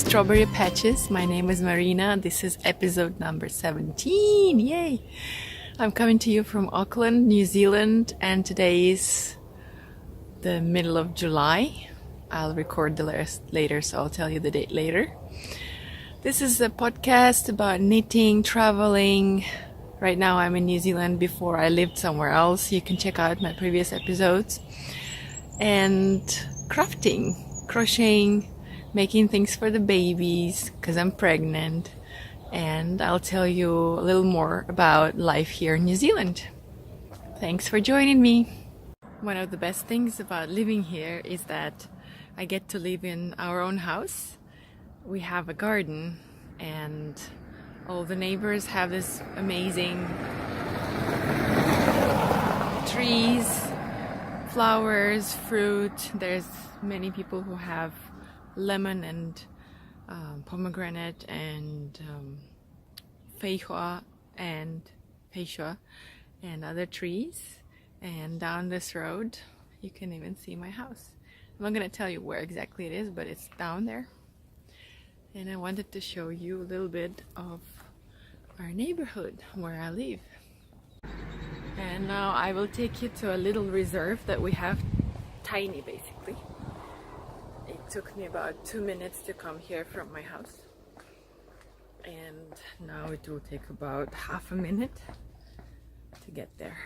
Strawberry Patches. My name is Marina. This is episode number 17. Yay! I'm coming to you from Auckland, New Zealand, and today is the middle of July. I'll record the rest later, so I'll tell you the date later. This is a podcast about knitting, traveling. Right now I'm in New Zealand. Before I lived somewhere else. You can check out my previous episodes. And crafting, crocheting, making things for the babies because I'm pregnant, and I'll tell you a little more about life here in New Zealand. Thanks for joining me. One of the best things about living here is that I get to live in our own house. We have a garden and all the neighbors have this amazing trees, flowers, fruit. There's many people who have lemon and pomegranate and feihua and other trees. And down this road you can even see my house. I'm not going to tell you where exactly it is, but it's down there. And I wanted to show you a little bit of our neighborhood where I live. And now I will take you to a little reserve that we have, tiny basically. It took me about 2 minutes to come here from my house, and now it will take about half a minute to get there.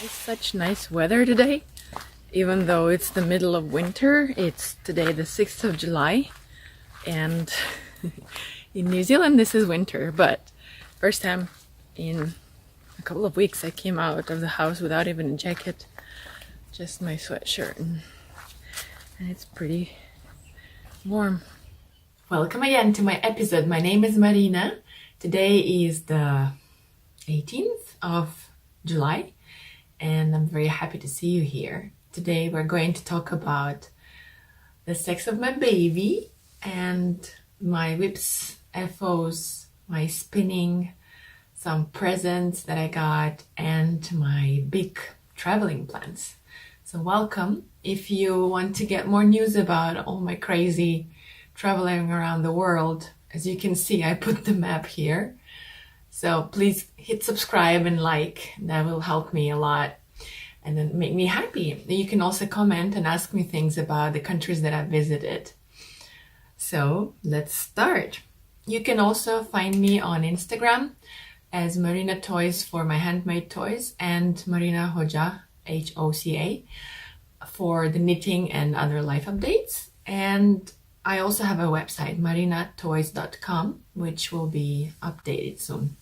It's such nice weather today, even though it's the middle of winter. It's today the 6th of July, and in New Zealand this is winter, but first time in a couple of weeks I came out of the house without even a jacket, just my sweatshirt, and it's pretty warm. Welcome again to my episode. My name is Marina. Today is the 18th of July. And I'm very happy to see you here. Today we're going to talk about the sex of my baby and my whips, FOs, my spinning, some presents that I got, and my big traveling plans. So welcome. If you want to get more news about all my crazy traveling around the world, as you can see, I put the map here. So please hit subscribe and like. That will help me a lot and then make me happy. You can also comment and ask me things about the countries that I've visited. So let's start. You can also find me on Instagram as Marina Toys for my handmade toys, and Marina Hoja, Hoca, for the knitting and other life updates. And I also have a website, marinatoys.com, which will be updated soon.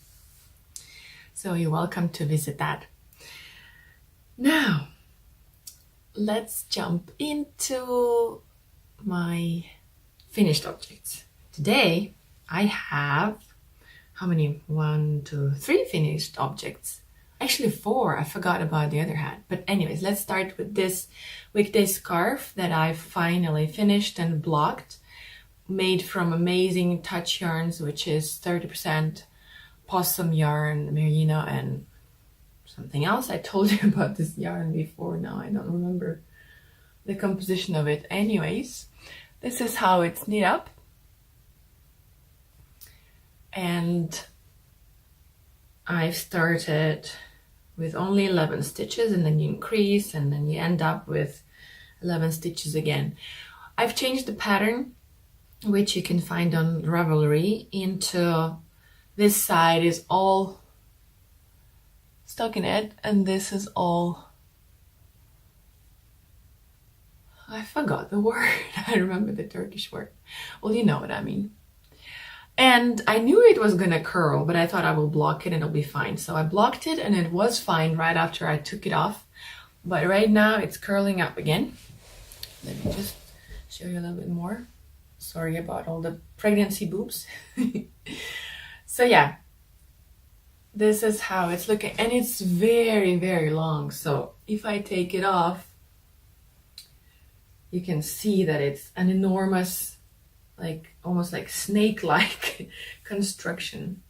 So you're welcome to visit that. Now, let's jump into my finished objects. Today, I have, how many? 1, 2, 3 finished objects. Actually 4, I forgot about the other hat. But anyways, let's start with this weekday scarf that I finally finished and blocked, made from amazing touch yarns, which is 30% possum yarn, merino, and something else. I told you about this yarn before. Now I don't remember the composition of it. Anyways, this is how it's knit up, and I've started with only 11 stitches, and then you increase, and then you end up with 11 stitches again. I've changed the pattern, which you can find on Ravelry, into this side is all stockinette, and this is all, I forgot the word. I remember the Turkish word. Well, you know what I mean. And I knew it was gonna curl, but I thought I will block it and it'll be fine. So I blocked it and it was fine right after I took it off. But right now it's curling up again. Let me just show you a little bit more. Sorry about all the pregnancy boobs. So yeah, this is how it's looking, and it's very, very long. So if I take it off, you can see that it's an enormous, like almost like snake-like construction.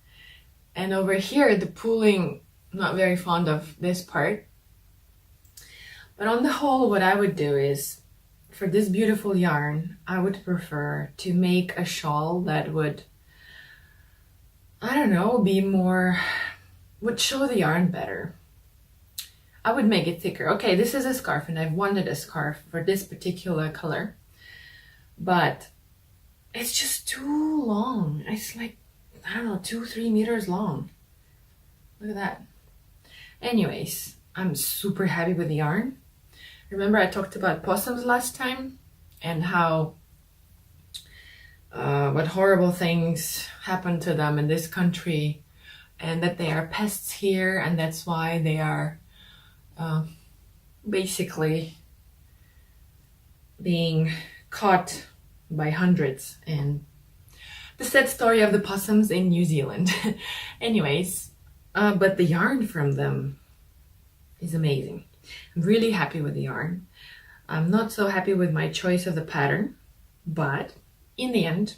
And over here, the pooling, not very fond of this part. But on the whole, what I would do is, for this beautiful yarn, I would prefer to make a shawl that would, I don't know, be more, would show the yarn better. I would make it thicker. Okay, this is a scarf, and I've wanted a scarf for this particular color, but it's just too long. It's like, I don't know, 2-3 meters long. Look at that. Anyways, I'm super happy with the yarn. Remember I talked about possums last time and how what horrible things happen to them in this country, and that they are pests here, and that's why they are basically being caught by hundreds, and the sad story of the possums in New Zealand. Anyways, but the yarn from them is amazing. I'm really happy with the yarn. I'm not so happy with my choice of the pattern, but in the end,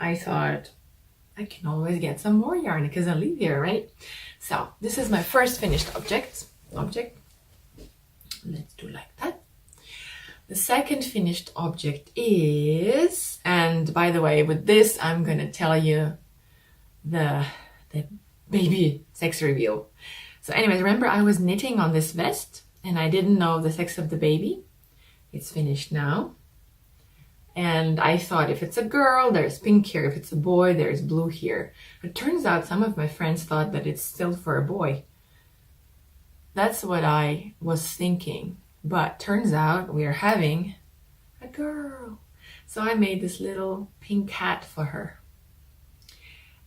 I thought I can always get some more yarn because I live here, right? So this is my first finished object. Let's do like that. The second finished object is, and by the way, with this, I'm gonna tell you the baby sex reveal. So anyways, remember I was knitting on this vest and I didn't know the sex of the baby. It's finished now. And I thought if it's a girl, there's pink here. If it's a boy, there's blue here. It turns out some of my friends thought that it's still for a boy. That's what I was thinking. But turns out we are having a girl. So I made this little pink hat for her.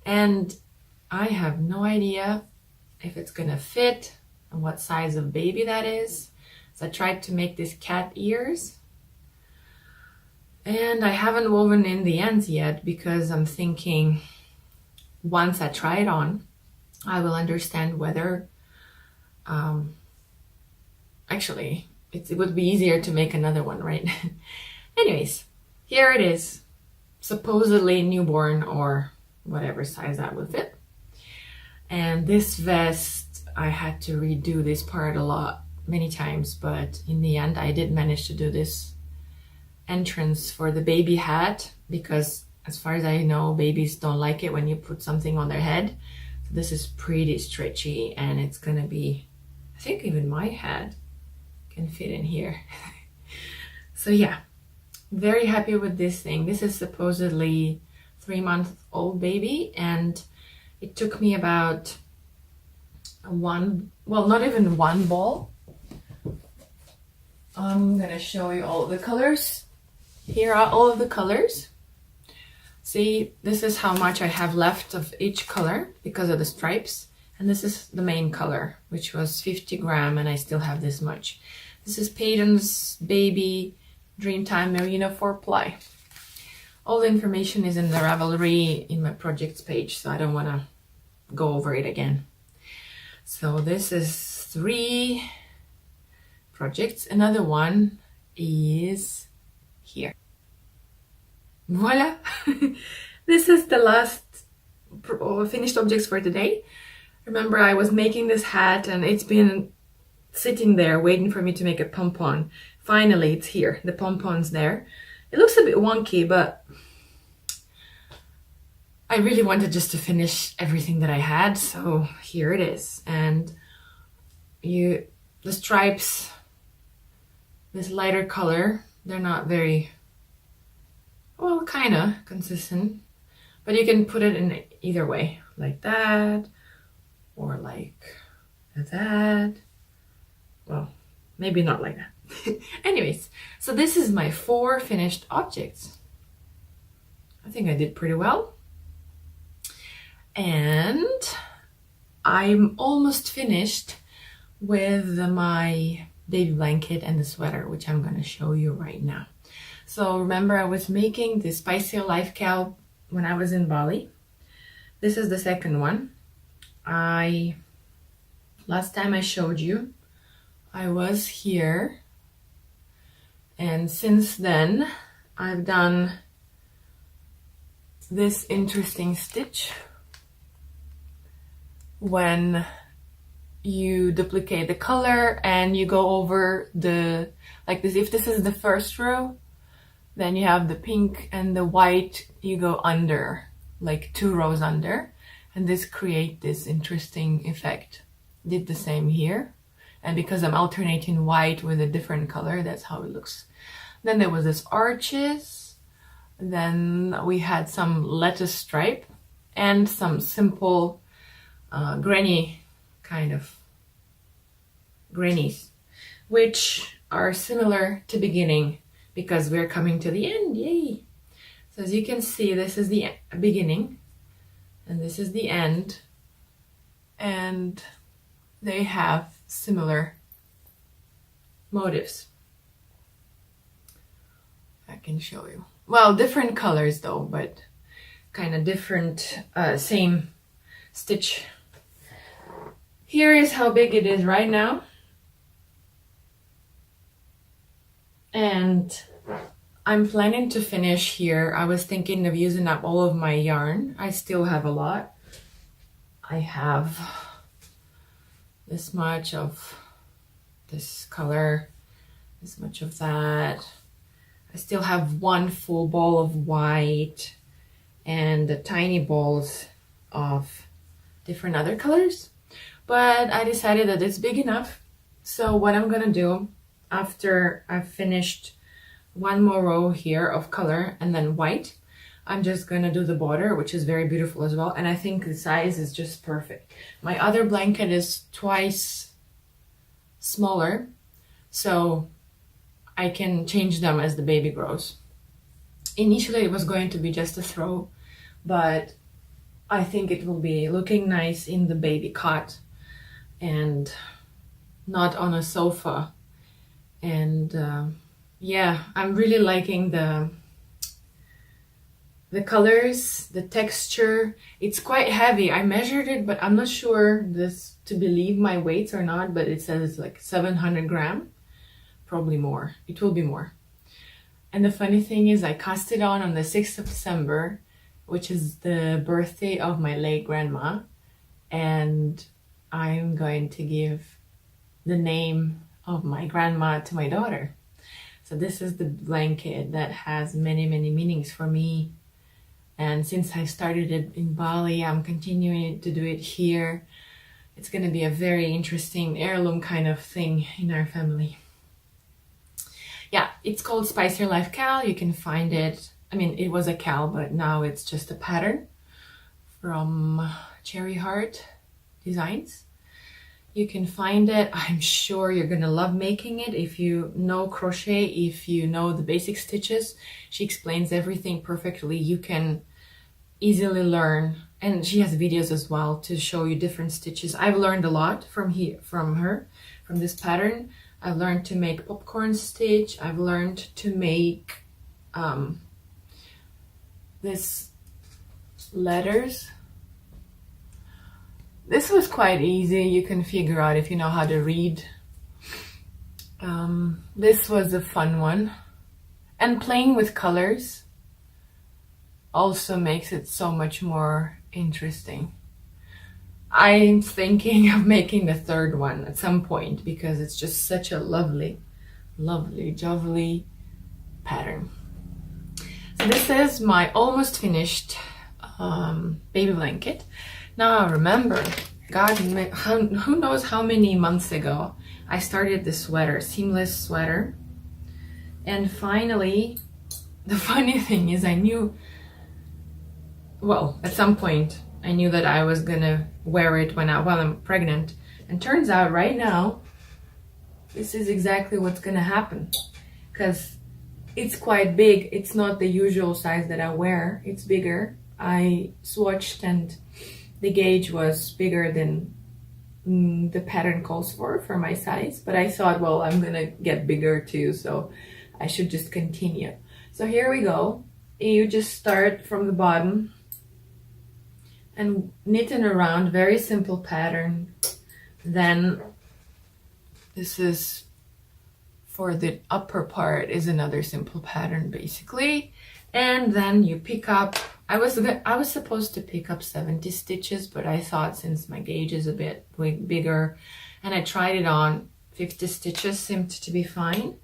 And I have no idea if it's gonna fit and what size of baby that is. So I tried to make this cat ears. And I haven't woven in the ends yet because I'm thinking once I try it on, I will understand whether, actually, it would be easier to make another one, right? Anyways, here it is, supposedly newborn or whatever size that would fit. And this vest, I had to redo this part many times, but in the end, I did manage to do this entrance for the baby hat because as far as I know, babies don't like it when you put something on their head. So this is pretty stretchy and it's gonna be, I think even my hat can fit in here. So yeah, very happy with this thing. This is supposedly 3-month-old baby, and it took me about not even one ball. I'm gonna show you all the colors. Here are all of the colors. See, this is how much I have left of each color because of the stripes. And this is the main color, which was 50 gram, and I still have this much. This is Peyton's Baby Dreamtime Merino 4-ply. All the information is in the Ravelry in my projects page, so I don't want to go over it again. So this is 3 projects. Another one is here. Voila! This is the last finished objects for today. Remember, I was making this hat and it's been sitting there waiting for me to make a pom-pom. Finally, it's here. The pom-pom's there. It looks a bit wonky, but I really wanted just to finish everything that I had, so here it is. And the stripes, this lighter color, they're not very, well, kind of consistent, but you can put it in either way, like that, or like that. Well, maybe not like that. Anyways, so this is my 4 finished objects. I think I did pretty well. And I'm almost finished with my baby blanket and the sweater, which I'm going to show you right now. So remember, I was making the Spicy Life cowl when I was in Bali. This is the second one. Last time I showed you, I was here, and since then I've done this interesting stitch when you duplicate the color and you go over the, like this, if this is the first row, then you have the pink and the white, you go under, like 2 rows under, and this create this interesting effect. Did the same here, and because I'm alternating white with a different color, that's how it looks. Then there was this arches, then we had some lettuce stripe and some simple granny kind of grannies, which are similar to beginning because we're coming to the end. Yay! So as you can see, this is the beginning and this is the end, and they have similar motifs. I can show you. Well, different colors though, but kind of different, same stitch. Here is how big it is right now. And I'm planning to finish here. I was thinking of using up all of my yarn. I still have a lot. I have this much of this color, this much of that. I still have one full ball of white and the tiny balls of different other colors. But I decided that it's big enough. So what I'm gonna do after I've finished one more row here of color and then white, I'm just gonna do the border, which is very beautiful as well. And I think the size is just perfect. My other blanket is twice smaller, so I can change them as the baby grows. Initially it was going to be just a throw, but I think it will be looking nice in the baby cot and not on a sofa. And yeah, I'm really liking the colors, the texture. It's quite heavy. I measured it, but I'm not sure this to believe my weights or not, but it says it's like 700 grams. Probably more. It will be more. And the funny thing is I cast it on the 6th of December, which is the birthday of my late grandma, and I'm going to give the name of my grandma to my daughter. So this is the blanket that has many, many meanings for me. And since I started it in Bali, I'm continuing to do it here. It's going to be a very interesting heirloom kind of thing in our family. Yeah, it's called Spicy Life Cowl. You can find it. I mean, it was a cowl, but now it's just a pattern from Cherry Heart Designs. You can find it. I'm sure you're gonna love making it if you know crochet, if you know the basic stitches. She explains everything perfectly. You can easily learn, and she has videos as well to show you different stitches. I've learned a lot from her, from this pattern. I've learned to make popcorn stitch. I've learned to make this letters. This was quite easy. You can figure out if you know how to read. This was a fun one. And playing with colors also makes it so much more interesting. I'm thinking of making the third one at some point because it's just such a lovely, lovely, jolly pattern. So this is my almost finished baby blanket. Now remember, God, who knows how many months ago I started this sweater, seamless sweater. And finally, the funny thing is I knew, well, at some point I knew that I was gonna wear it while I'm pregnant. And turns out right now, this is exactly what's gonna happen. Because it's quite big. It's not the usual size that I wear. It's bigger. I swatched and the gauge was bigger than the pattern calls for my size, but I thought, well, I'm gonna get bigger too, so I should just continue. So here we go. You just start from the bottom and knitting around, very simple pattern. Then this is for the upper part, is another simple pattern basically. And then you pick up, I was supposed to pick up 70 stitches, but I thought since my gauge is a bit bigger and I tried it on, 50 stitches seemed to be fine.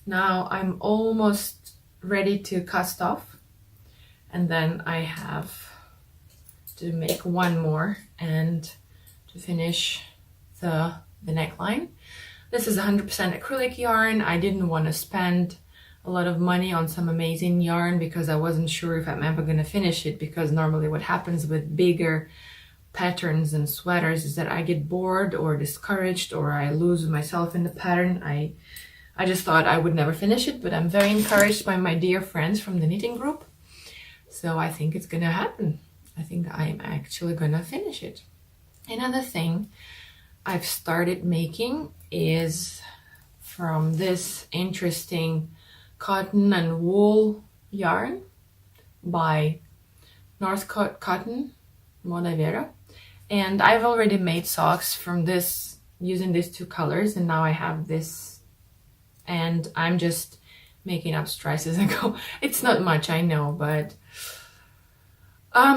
Now I'm almost ready to cast off, and then I have to make one more and to finish the neckline. This is 100% acrylic yarn. I didn't want to spend a lot of money on some amazing yarn because I wasn't sure if I'm ever going to finish it, because normally what happens with bigger patterns and sweaters is that I get bored or discouraged or I lose myself in the pattern. I just thought I would never finish it, but I'm very encouraged by my dear friends from the knitting group. So I think it's gonna happen. I think I'm actually gonna finish it. Another thing I've started making is from this interesting cotton and wool yarn by Northcote Cotton, Moda. And I've already made socks from this using these two colors, and now I have this, and I'm just making up strips as I go. It's not much, I know, but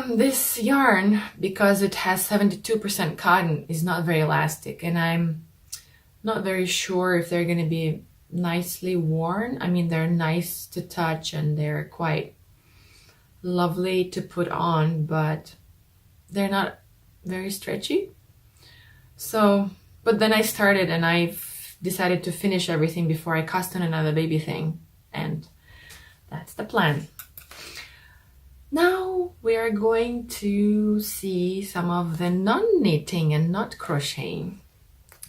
this yarn, because it has 72% cotton, is not very elastic, and I'm not very sure if they're going to be nicely worn. I mean, they're nice to touch and they're quite lovely to put on, but they're not very stretchy. So, but then I started and I've decided to finish everything before I cast on another baby thing, and that's the plan. Now we are going to see some of the non-knitting and not crocheting.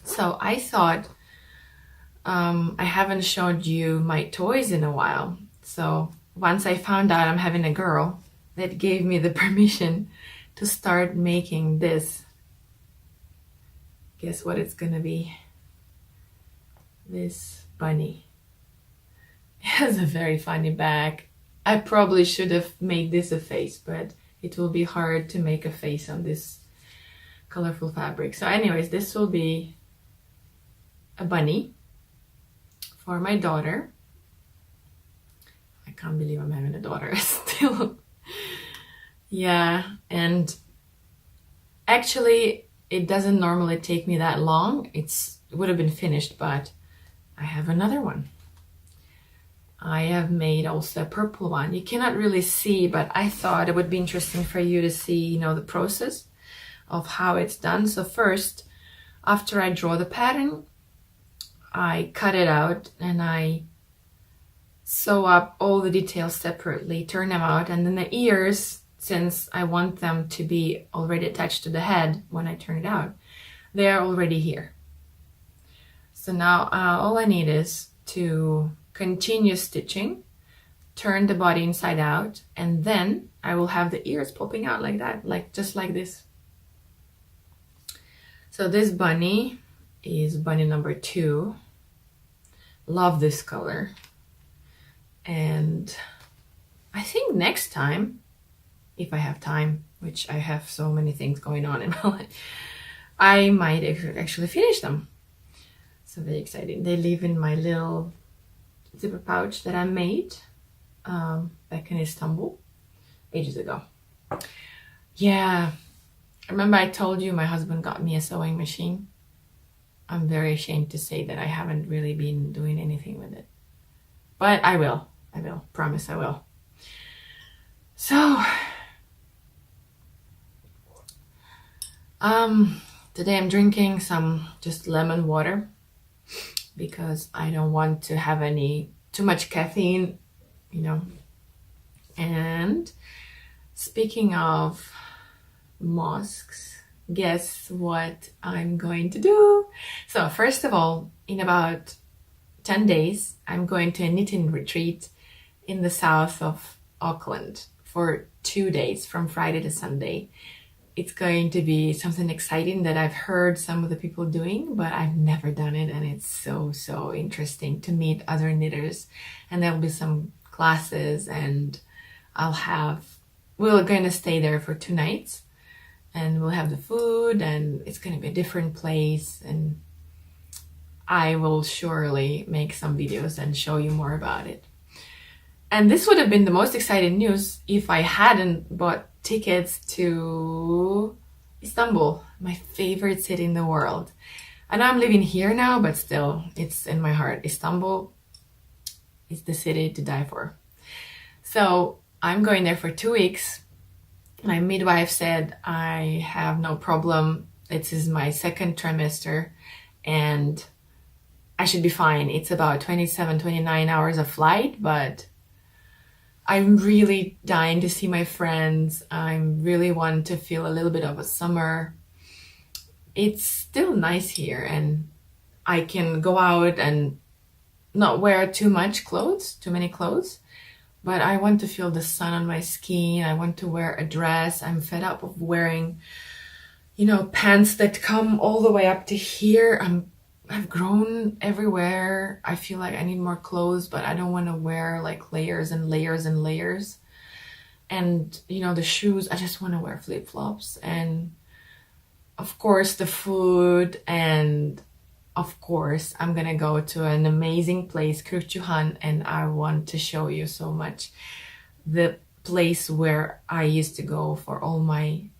So I thought, I haven't showed you my toys in a while. So once I found out I'm having a girl, that gave me the permission to start making this. Guess what it's gonna be? This bunny. It has a very funny back. I probably should have made this a face, but it will be hard to make a face on this colorful fabric. So anyways, this will be a bunny for my daughter. I can't believe I'm having a daughter still. Yeah, and actually it doesn't normally take me that long. It would have been finished, but I have another one. I have made also a purple one. You cannot really see, but I thought it would be interesting for you to see, you know, the process of how it's done. So first, after I draw the pattern, I cut it out and I sew up all the details separately, turn them out, and then the ears, since I want them to be already attached to the head when I turn it out, they are already here. So now all I need is to continue stitching, turn the body inside out, and then I will have the ears popping out like that, like just like this. So this bunny is bunny number 2. Love this color. And I think next time, if I have time, which I have so many things going on in my life, I might actually finish them. So very exciting. They live in my little zipper pouch that I made back in Istanbul ages ago. Yeah, remember I told you my husband got me a sewing machine? I'm very ashamed to say that I haven't really been doing anything with it, but I will, promise I will. So today I'm drinking some just lemon water because I don't want to have too much caffeine, you know. And speaking of mosques, guess what I'm going to do? So first of all, in about 10 days, I'm going to a knitting retreat in the south of Auckland for 2 days, from Friday to Sunday. it's going to be something exciting that I've heard some of the people doing, but I've never done it, and it's so interesting to meet other knitters. And there'll be some classes, and we're going to stay there for 2 nights, and we'll have the food, and it's going to be a different place, and I will surely make some videos and show you more about it. And this would have been the most exciting news if I hadn't bought tickets to Istanbul, my favorite city in the world. And I'm living here now, but still, it's in my heart. Istanbul is the city to die for. So I'm going there for 2 weeks. My midwife said I have no problem. This is my 2nd trimester and I should be fine. It's about 27, 29 hours of flight, but I'm really dying to see my friends. I really want to feel a little bit of a summer. It's still nice here, and I can go out and not wear too many clothes, but I want to feel the sun on my skin. I want to wear a dress. I'm fed up of wearing, pants that come all the way up to here. I've grown everywhere. I feel like I need more clothes, but I don't want to wear like layers and layers and layers. And, the shoes, I just want to wear flip-flops. And of course, the food. And of course, I'm going to go to an amazing place, crochet, and I want to show you so much. The place where I used to go for all my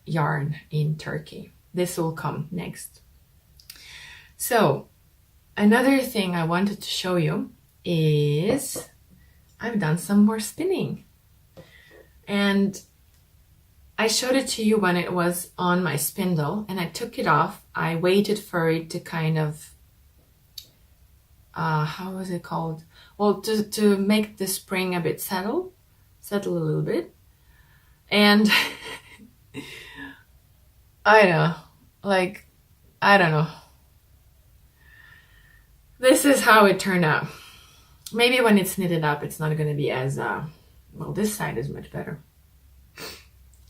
yarn in Turkey. This will come next. So another thing I wanted to show you is I've done some more spinning, and I showed it to you when it was on my spindle, and I took it off. I waited for it to kind of, how was it called? Well, to make the spring a bit settle a little bit. And I don't know. This is how it turned out. Maybe when it's knitted up, it's not going to be as, well, this side is much better.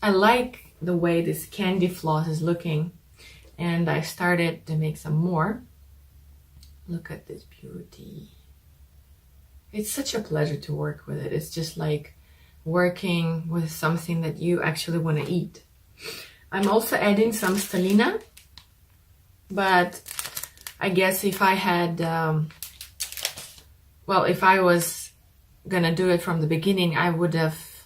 I like the way this candy floss is looking, and I started to make some more. Look at this beauty. It's such a pleasure to work with it. It's just like working with something that you actually want to eat. I'm also adding some stellina, but I guess if I had, if I was gonna do it from the beginning, I would have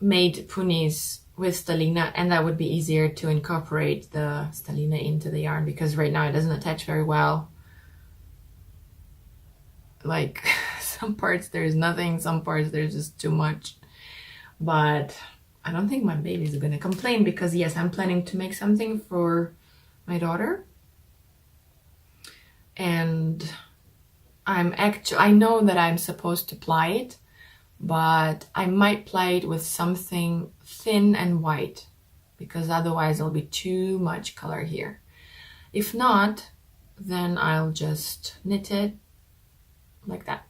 made punies with stellina, and that would be easier to incorporate the stellina into the yarn, because right now it doesn't attach very well. Like some parts there's nothing, some parts there's just too much. But I don't think my baby's gonna complain, because yes, I'm planning to make something for my daughter. And I know that I'm supposed to ply it, but I might ply it with something thin and white, because otherwise there'll be too much color here. If not, then I'll just knit it like that.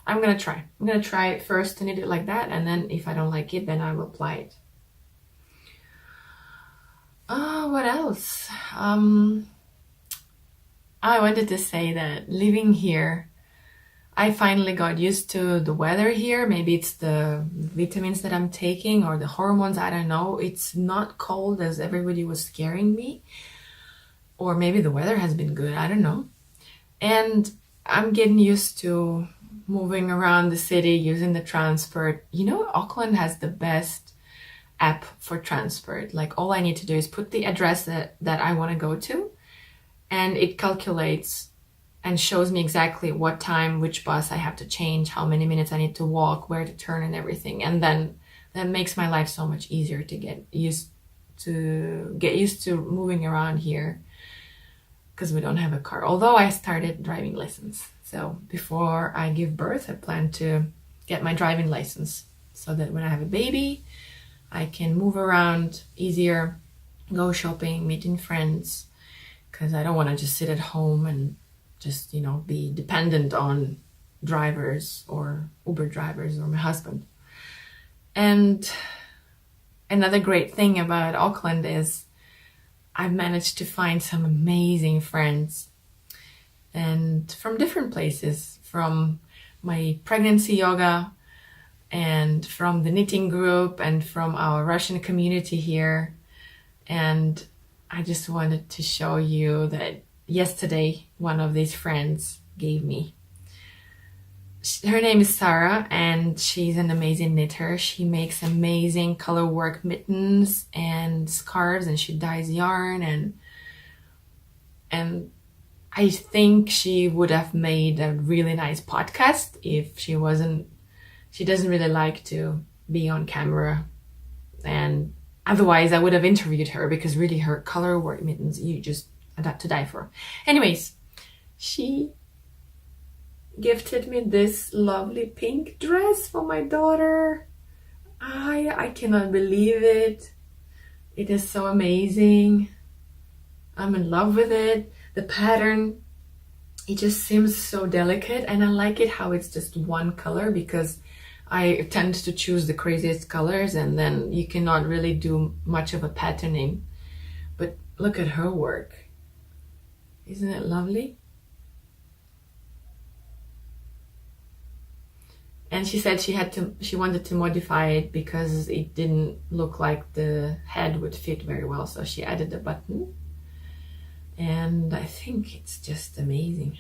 I'm gonna try it first to knit it like that, and then if I don't like it, then I will ply it. What else? I wanted to say that living here, I finally got used to the weather here. Maybe it's the vitamins that I'm taking or the hormones, I don't know. It's not cold as everybody was scaring me. Or maybe the weather has been good, I don't know. And I'm getting used to moving around the city, using the transport. Auckland has the best app for transport. Like, all I need to do is put the address that I want to go to, and it calculates and shows me exactly what time, which bus I have to change, how many minutes I need to walk, where to turn and everything. And then that makes my life so much easier to get used to moving around here, because we don't have a car. Although I started driving lessons. So before I give birth, I plan to get my driving license, so that when I have a baby, I can move around easier, go shopping, meeting friends, because I don't want to just sit at home and just, be dependent on drivers or Uber drivers or my husband. And another great thing about Auckland is I've managed to find some amazing friends, and from different places, from my pregnancy yoga and from the knitting group and from our Russian community here. And I just wanted to show you that yesterday one of these friends gave me. Her name is Sarah, and she's an amazing knitter. She makes amazing color work mittens and scarves, and she dyes yarn, and I think she would have made a really nice podcast if she doesn't really like to be on camera, and otherwise I would have interviewed her, because really her color work mittens, you just adapt to die for. Anyways, she gifted me this lovely pink dress for my daughter. I cannot believe it. It is so amazing. I'm in love with it. The pattern, it just seems so delicate, and I like it how it's just one color, because I tend to choose the craziest colors and then you cannot really do much of a patterning. But look at her work. Isn't it lovely? And she said she wanted to modify it because it didn't look like the head would fit very well, so she added a button. And I think it's just amazing.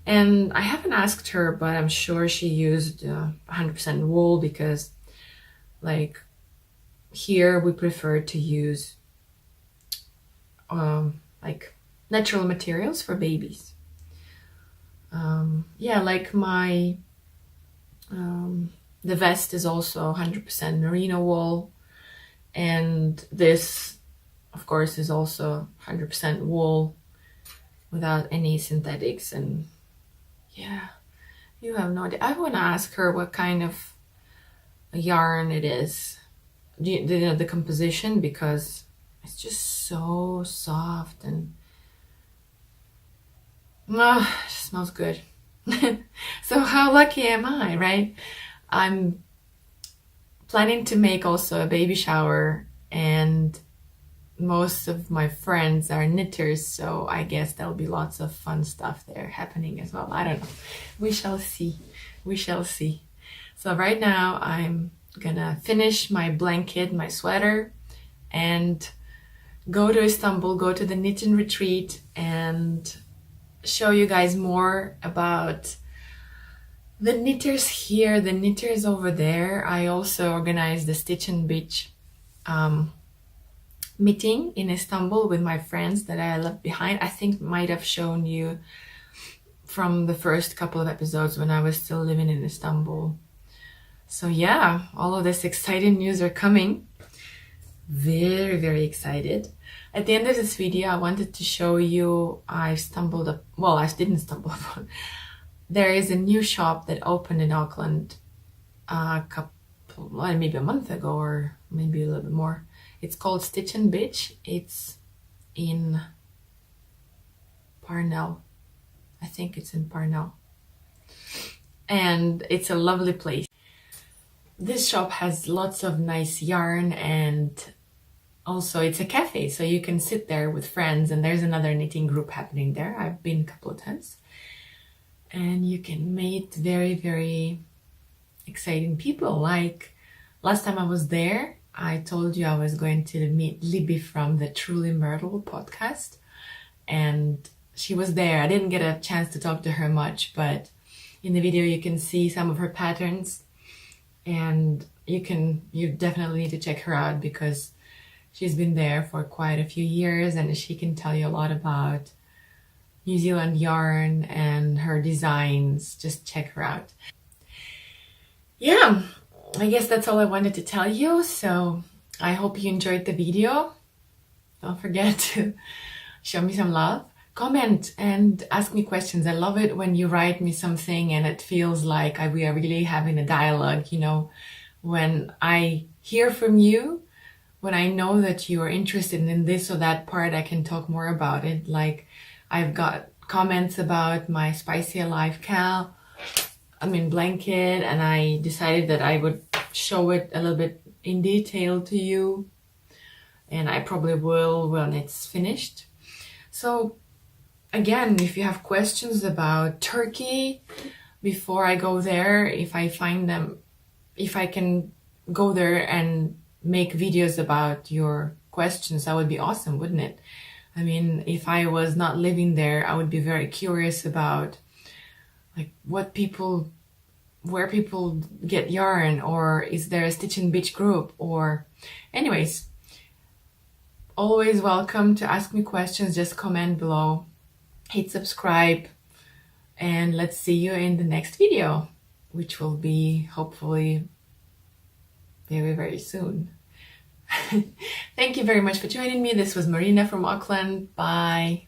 And I haven't asked her, but I'm sure she used 100% wool, because like here we prefer to use like natural materials for babies. Yeah, like my the vest is also 100% merino wool, and this of course is also 100% wool without any synthetics. And yeah, you have no idea. I want to ask her what kind of yarn it is, the composition, because it's just so soft and it smells good. So how lucky am I, right? I'm planning to make also a baby shower, and most of my friends are knitters, so I guess there'll be lots of fun stuff there happening as well. I don't know. We shall see. We shall see. So right now I'm gonna finish my blanket, my sweater, and go to Istanbul, go to the knitting retreat, and show you guys more about the knitters here, the knitters over there. I also organized the Stitch and Bitch meeting in Istanbul with my friends that I left behind. I think might have shown you from the first couple of episodes when I was still living in Istanbul. So yeah, all of this exciting news are coming. Very, very excited. At the end of this video, I wanted to show you I didn't stumble upon. There is a new shop that opened in Auckland maybe a month ago, or maybe a little bit more. It's called Stitch and Bitch. It's in Parnell. I think it's in Parnell. And it's a lovely place. This shop has lots of nice yarn, and also it's a cafe, so you can sit there with friends, and there's another knitting group happening there. I've been a couple of times. And you can meet very, very exciting people. Like last time I was there, I told you I was going to meet Libby from the Truly Myrtle podcast, and she was there. I didn't get a chance to talk to her much, but in the video you can see some of her patterns, and you definitely need to check her out, because she's been there for quite a few years, and she can tell you a lot about New Zealand yarn and her designs. Just check her out. Yeah, I guess that's all I wanted to tell you. So I hope you enjoyed the video. Don't forget to show me some love. Comment and ask me questions. I love it when you write me something and it feels like we are really having a dialogue, you know, when I hear from you, when I know that you are interested in this or that part, I can talk more about it. Like I've got comments about my Spicy Alive blanket, and I decided that I would show it a little bit in detail to you, and I probably will when it's finished. So again, if you have questions about Turkey before I go there, if I find them, if I can go there and make videos about your questions, that would be awesome, wouldn't it? I mean, if I was not living there, I would be very curious about like where people get yarn, or is there a Stitch and Beach group, or anyways, always welcome to ask me questions. Just comment below, hit subscribe, and let's see you in the next video, which will be hopefully very, very soon. Thank you very much for joining me. This was Marina from Auckland. Bye.